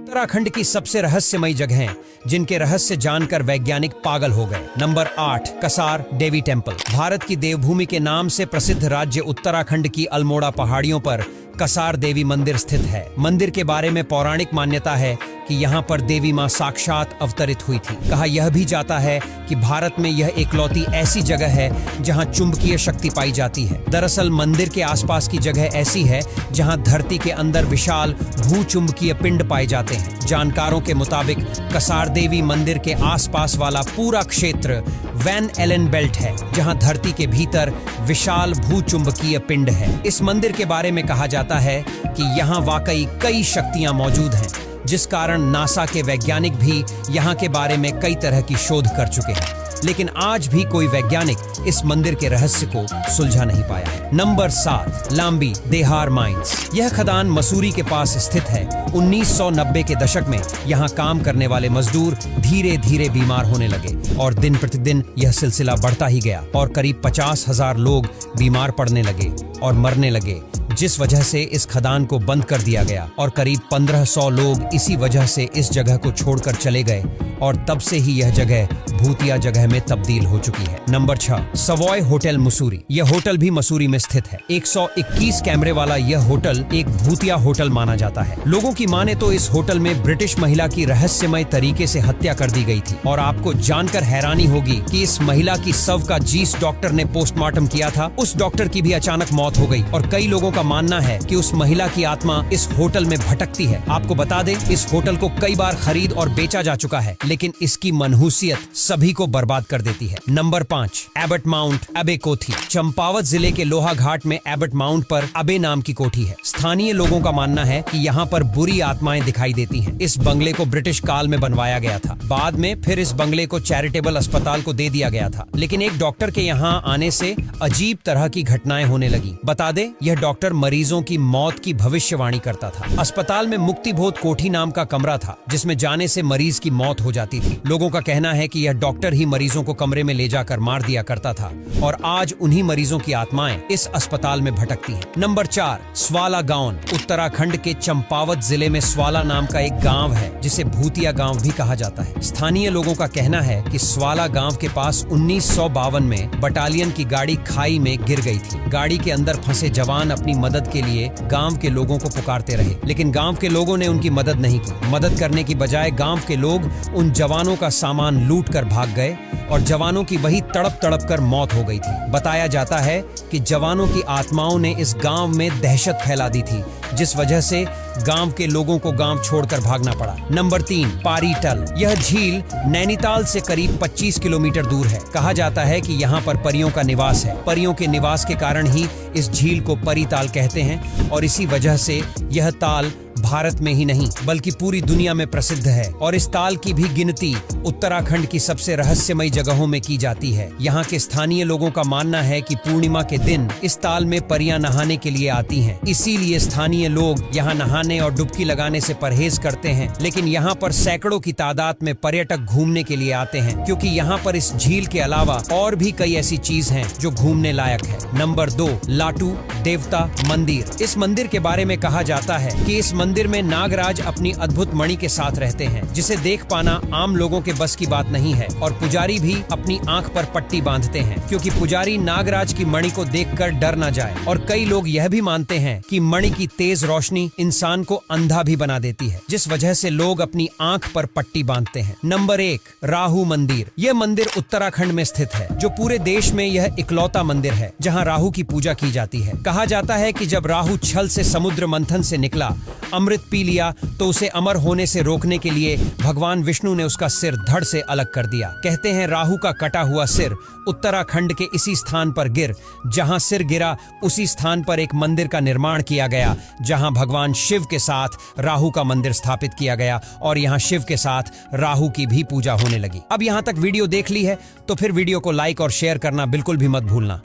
उत्तराखंड की सबसे रहस्यमयी जगहें जिनके रहस्य जानकर वैज्ञानिक पागल हो गए। नंबर 8, कसार देवी टेम्पल। भारत की देवभूमि के नाम से प्रसिद्ध राज्य उत्तराखंड की अल्मोड़ा पहाड़ियों पर कसार देवी मंदिर स्थित है। मंदिर के बारे में पौराणिक मान्यता है कि यहाँ पर देवी माँ साक्षात अवतरित हुई थी। कहा यह भी जाता है कि भारत में यह एकलौती ऐसी जगह है जहाँ चुंबकीय शक्ति पाई जाती है। दरअसल मंदिर के आसपास की जगह ऐसी है जहाँ धरती के अंदर विशाल भूचुंबकीय पिंड पाए जाते हैं। जानकारों के मुताबिक कसार देवी मंदिर के आसपास वाला पूरा क्षेत्र वैन एलन बेल्ट है, जहाँ धरती के भीतर विशाल भूचुंबकीय पिंड है। इस मंदिर के बारे में कहा जाता है कि यहाँ वाकई कई शक्तियाँ मौजूद हैं, जिस कारण नासा के वैज्ञानिक भी यहाँ के बारे में कई तरह की शोध कर चुके हैं, लेकिन आज भी कोई वैज्ञानिक इस मंदिर के रहस्य को सुलझा नहीं पाया है। नंबर 7, लांबी देहार माइंस। यह खदान मसूरी के पास स्थित है। 1990 के दशक में यहाँ काम करने वाले मजदूर धीरे धीरे बीमार होने लगे और दिन प्रतिदिन यह सिलसिला बढ़ता ही गया और करीब 50,000 लोग बीमार पड़ने लगे और मरने लगे, जिस वजह से इस खदान को बंद कर दिया गया और करीब 1500 लोग इसी वजह से इस जगह को छोड़कर चले गए और तब से ही यह जगह भूतिया जगह में तब्दील हो चुकी है। Number 6, Savoy hotel Mussoorie. यह होटल भी मसूरी में स्थित है। 121 कैमरे वाला यह होटल एक भूतिया होटल माना जाता है। लोगों की माने तो इस होटल में ब्रिटिश महिला की रहस्यमय तरीके से हत्या कर दी गई थी और आपको जानकर हैरानी होगी कि इस महिला की शव का जिस डॉक्टर ने पोस्टमार्टम किया था, उस डॉक्टर की भी अचानक मौत हो गई और कई लोगों का मानना है कि उस महिला की आत्मा इस होटल में भटकती है। आपको बता दें, इस होटल को कई बार खरीद और बेचा जा चुका है, लेकिन इसकी मनहूसियत सभी को बर्बाद कर देती है। नंबर 5, एबट माउंट अबे कोठी। चंपावत जिले के लोहा घाट में एबट माउंट पर अबे नाम की कोठी है। स्थानीय लोगों का मानना है कि यहाँ पर बुरी आत्माएं दिखाई देती हैं। इस बंगले को ब्रिटिश काल में बनवाया गया था। बाद में फिर इस बंगले को चैरिटेबल अस्पताल को दे दिया गया था, लेकिन एक डॉक्टर के यहाँ आने से अजीब तरह की घटनाएं होने लगी। बता दें, यह डॉक्टर मरीजों की मौत की भविष्यवाणी करता था। अस्पताल में मुक्तिबोध कोठी नाम का कमरा था, जिसमें जाने से मरीज की मौत हो जाती थी। लोगों का कहना है कि यह डॉक्टर ही मरीजों को कमरे में ले जाकर मार दिया करता था और आज उन्हीं मरीजों की आत्माएं इस अस्पताल में भटकती हैं। नंबर 4, स्वाला गांव। उत्तराखंड के चंपावत जिले में स्वाला नाम का एक गांव है, जिसे भूतिया गांव भी कहा जाता है। स्थानीय लोगों का कहना है कि स्वाला गांव के पास 1952 में बटालियन की गाड़ी खाई में गिर गई थी। गाड़ी के अंदर फंसे जवान अपनी मदद के लिए गांव के लोगों को पुकारते रहे, लेकिन गांव के लोगों ने उनकी मदद नहीं की। मदद करने की बजाय गांव के लोग उन जवानों का सामान लूट कर भाग गए और जवानों की वही तड़प तड़प कर मौत हो गई थी। बताया जाता है कि जवानों की आत्माओं ने इस गांव में दहशत फैला दी थी, जिस वजह से गांव के लोगों को गांव छोड़कर भागना पड़ा। नंबर 3, पारीटल। यह झील नैनीताल से करीब 25 किलोमीटर दूर है। कहा जाता है कि यहाँ पर परियों का निवास है। परियों के निवास के कारण ही इस झील को परीताल कहते हैं और इसी वजह से यह ताल भारत में ही नहीं बल्कि पूरी दुनिया में प्रसिद्ध है और इस ताल की भी गिनती उत्तराखंड की सबसे रहस्यमयी जगहों में की जाती है। यहाँ के स्थानीय लोगों का मानना है कि पूर्णिमा के दिन इस ताल में परियां नहाने के लिए आती हैं। इसीलिए स्थानीय लोग यहाँ नहाने और डुबकी लगाने से परहेज करते हैं, लेकिन यहाँ पर सैकड़ों की तादाद में पर्यटक घूमने के लिए आते हैं, क्योंकि यहाँ पर इस झील के अलावा और भी कई ऐसी चीज हैं जो घूमने लायक है। नंबर 2, लाटू देवता मंदिर। इस मंदिर के बारे में कहा जाता है कि इस मंदिर में नागराज अपनी अद्भुत मणि के साथ रहते हैं, जिसे देख पाना आम लोगों के बस की बात नहीं है और पुजारी भी अपनी आंख पर पट्टी बांधते हैं, क्योंकि पुजारी नागराज की मणि को देखकर डर न जाए। और कई लोग यह भी मानते हैं कि मणि की तेज रोशनी इंसान को अंधा भी बना देती है, जिस वजह से लोग अपनी आंख पर पट्टी बांधते हैं। नंबर 1, राहु मंदिर। यह मंदिर उत्तराखंड में स्थित है, जो पूरे देश में यह इकलौता मंदिर है जहाँ राहु की पूजा की जाती है। कहा जाता है कि जब राहु छल से समुद्र मंथन से निकला, अमृत पी लिया, तो उसे अमर होने से रोकने के लिए भगवान विष्णु ने उसका सिर धड़ से अलग कर दिया। कहते हैं राहु का कटा हुआ सिर उत्तराखंड के इसी स्थान पर जहां सिर गिरा उसी स्थान पर एक मंदिर का निर्माण किया गया, जहां भगवान शिव के साथ राहु का मंदिर स्थापित किया गया और यहां शिव के साथ राहु की भी पूजा होने लगी। अब यहां तक वीडियो देख ली है तो फिर वीडियो को लाइक और शेयर करना बिल्कुल भी मत भूलना।